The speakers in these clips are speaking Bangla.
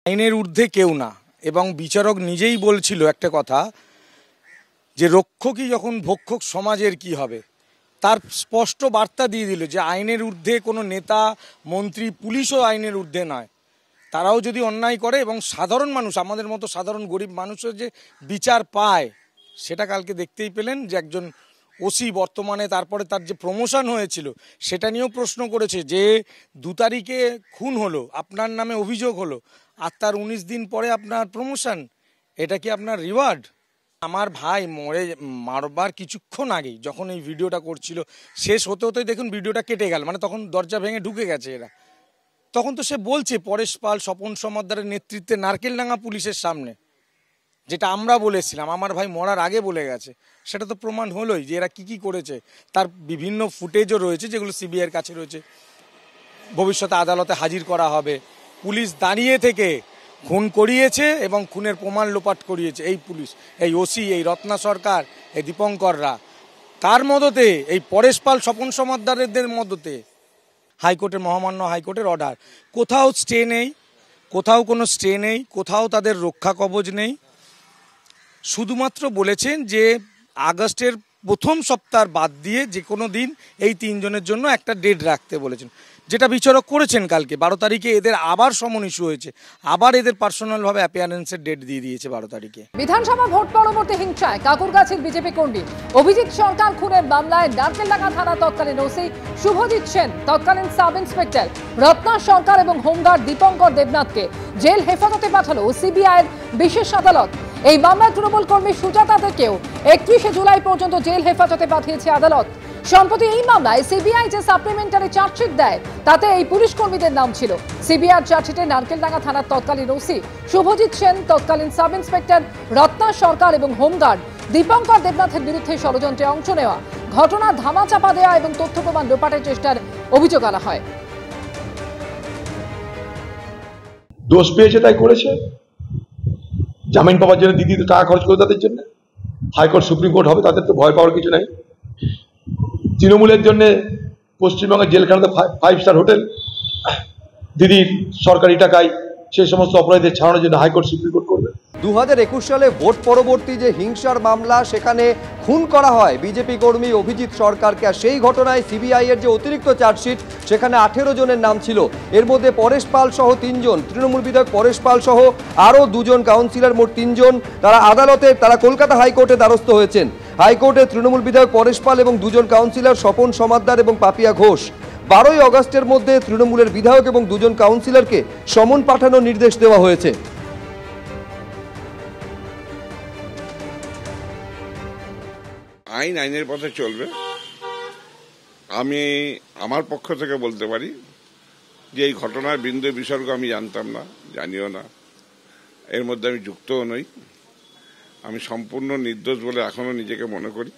আইনের ঊর্ধ্বে কেউ না, এবং বিচারক নিজেই বলছিল একটা কথা যে রক্ষকই যখন ভক্ষক সমাজের কি হবে, তার স্পষ্ট বার্তা দিয়ে দিল যে আইনের ঊর্ধ্বে কোনো নেতা, মন্ত্রী, পুলিশও আইনের ঊর্ধ্বে নয়। তারাও যদি অন্যায় করে এবং সাধারণ মানুষ, আমাদের মতো সাধারণ গরিব মানুষের যে বিচার পায়, সেটা কালকে দেখতেই পেলেন যে একজন ওসি বর্তমানে, তারপরে তার যে প্রমোশন হয়েছিল সেটা নিয়েও প্রশ্ন করেছে যে 2 তারিখে খুন হলো, আপনার নামে অভিযোগ হলো, আর তার 19 দিন পরে আপনার প্রমোশন, এটা কি আপনার রিওয়ার্ড? আমার ভাই মারবার কিছুক্ষণ আগেই যখন এই ভিডিওটা করছিল, শেষ হতে হতেই দেখুন ভিডিওটা কেটে গেল, মানে তখন দরজা ভেঙে ঢুকে গেছে এরা। তখন তো সে বলছে পরেশ পাল, স্বপন সমাদ্দারের নেতৃত্বে নারকেলডাঙ্গা পুলিশের সামনে, যেটা আমরা বলেছিলাম, আমার ভাই মরার আগে বলে গেছে, সেটা তো প্রমাণ হলোই যে এরা কি করেছে। তার বিভিন্ন ফুটেজও রয়েছে যেগুলো সিবিআইয়ের কাছে রয়েছে, ভবিষ্যতে আদালতে হাজির করা হবে। পুলিশ দাঁড়িয়ে থেকে খুন করিয়েছে এবং খুনের প্রমাণ লোপাট করিয়েছে এই পুলিশ, এই ওসি, এই রত্না সরকার, এই দীপঙ্কররা, তার মদতে, এই পরেশ পাল, স্বপন সমাদ্দারদের মদতে। হাইকোর্টের, মহামান্য হাইকোর্টের অর্ডার, কোথাও স্টে নেই, কোথাও কোনো স্টে নেই, কোথাও তাদের রক্ষা কবচ নেই। শুধুমাত্র বলেছেন যে আগস্টের প্রথম সপ্তাহ বাদ দিয়ে যে কোনো দিন এই 3 জনের জন্য একটা ডেট রাখতে বলেছেন, যেটা বিচারক করেছেন। কালকে 12 তারিখে এদের আবার সমন ইস্যু হয়েছে, আবার এদের পার্সোনালভাবে অ্যাপিয়ারেন্সের ডেট দিয়ে দিয়েছে 12 তারিখে। বিধানসভা ভোট পরবর্তী হিংসায় কাকুরগাছির বিজেপি কর্মী অভিজিৎ সরকার খুনের মামলায় নারকেলডাঙ্গা থানা তৎকালীন ওসি শুভজিৎ সেন, তৎকালীন সাব ইন্সপেক্টর রত্না সরকার এবং হোমগার্ড দীপঙ্কর দেবনাথকে জেল হেফাজতে পাঠালো সিবিআইয়ের বিশেষ আদালত। এই মামলায় তৃণমূল কর্মী সুজাতা থেকেও 31শে জুলাই পর্যন্ত জেল হেফাজতে পাঠিয়েছে আদালত। সম্প্রতি এই মামলায় সিবিআই যে সাপ্লিমেন্টারি চার্জশিট দেয় তাতে এই পুলিশ কর্মীদের নাম ছিল। সিবিআই চার্জশিটে নারকেলডাঙ্গা থানার তৎকালীন ওসি শুভজিৎ সেন, তৎকালীন সাব ইন্সপেক্টর রত্না সরকার এবং হোমগার্ড দীপঙ্কর দেবনাথের বিরুদ্ধে ষড়যন্ত্রে অংশ নেওয়া, ঘটনা ধামাচাপা দেওয়া এবং তথ্য প্রমাণ লোপাটের চেষ্টার অভিযোগ আনা হয়। দোষ পেয়েছে তাই করেছে, জামিন পাওয়ার জন্য দিদি টাকা খরচ করে তাদের জন্য। হাইকোর্ট, সুপ্রিম কোর্ট হবে, তাদের তো ভয় পাওয়ার কিছু নাই। তৃণমূলের জন্য পশ্চিমবঙ্গের জেলখানাতে 5 স্টার হোটেল, দিদির সরকারি টাকায় সেই সমস্ত অপরাধীদের ছাড়ানোর জন্য হাইকোর্ট, সুপ্রিম কোর্ট করবে। 2021 সালে ভোট পরবর্তী যে হিংসার মামলা, সেখানে খুন করা হয় বিজেপি কর্মী অভিজিৎ সরকারকে, আর সেই ঘটনায় সিবিআই এর যে অতিরিক্ত চার্জশিট, সেখানে 18 জনের নাম ছিল। এর মধ্যে পরেশ পাল সহ 3 জন, তৃণমূল বিধায়ক পরেশ পাল সহ আরও 2 জন কাউন্সিলর, মোট 3 জন তারা কলকাতা হাইকোর্টে দ্বারস্থ হয়েছেন। হাইকোর্টে তৃণমূল বিধায়ক পরেশ পাল এবং 2 জন কাউন্সিলর স্বপন সমাদ্দার এবং পাপিয়া ঘোষ 12ই অগস্টের মধ্যে তৃণমূলের বিধায়ক এবং 2 জন কাউন্সিলরকে সমন পাঠানোর নির্দেশ দেওয়া হয়েছে। আইনের পথে চলবে। আমি আমার পক্ষ থেকে বলতে পারি যে এই ঘটনার বিন্দু বিসর্গ আমি জানতাম না, জানিও না, এর মধ্যে আমি যুক্তও নই। আমি সম্পূর্ণ নির্দোষ বলে এখনো নিজেকে মনে করি।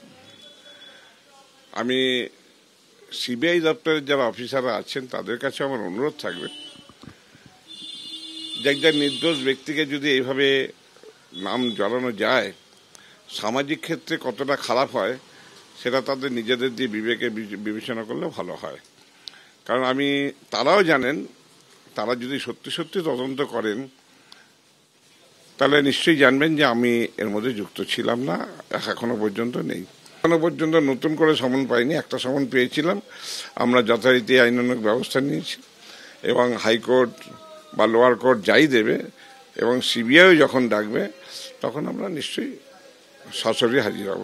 আমি সিবিআই দপ্তরের যারা অফিসাররা আছেন তাদের কাছে আমার অনুরোধ থাকবে যে একজন নির্দোষ ব্যক্তিকে যদি এইভাবে নাম জড়ানো যায়, সামাজিক ক্ষেত্রে কতটা খারাপ হয় সেটা তাদের নিজেদের দিয়ে বিবেকে বিবেচনা করলে ভালো হয়। কারণ তারাও জানেন, তারা যদি সত্যি সত্যি তদন্ত করেন তাহলে নিশ্চয়ই জানবেন যে আমি এর মধ্যে যুক্ত ছিলাম না, এখনো পর্যন্ত নেই। এখনো পর্যন্ত নতুন করে সমন পাইনি, একটা সমন পেয়েছিলাম। আমরা যথারীতি আইনানুগ ব্যবস্থা নিয়েছি এবং হাইকোর্ট বা লোয়ার কোর্ট যাই দেবে এবং সিবিআইও যখন ডাকবে তখন আমরা নিশ্চয়ই সশরীরে হাজির হব।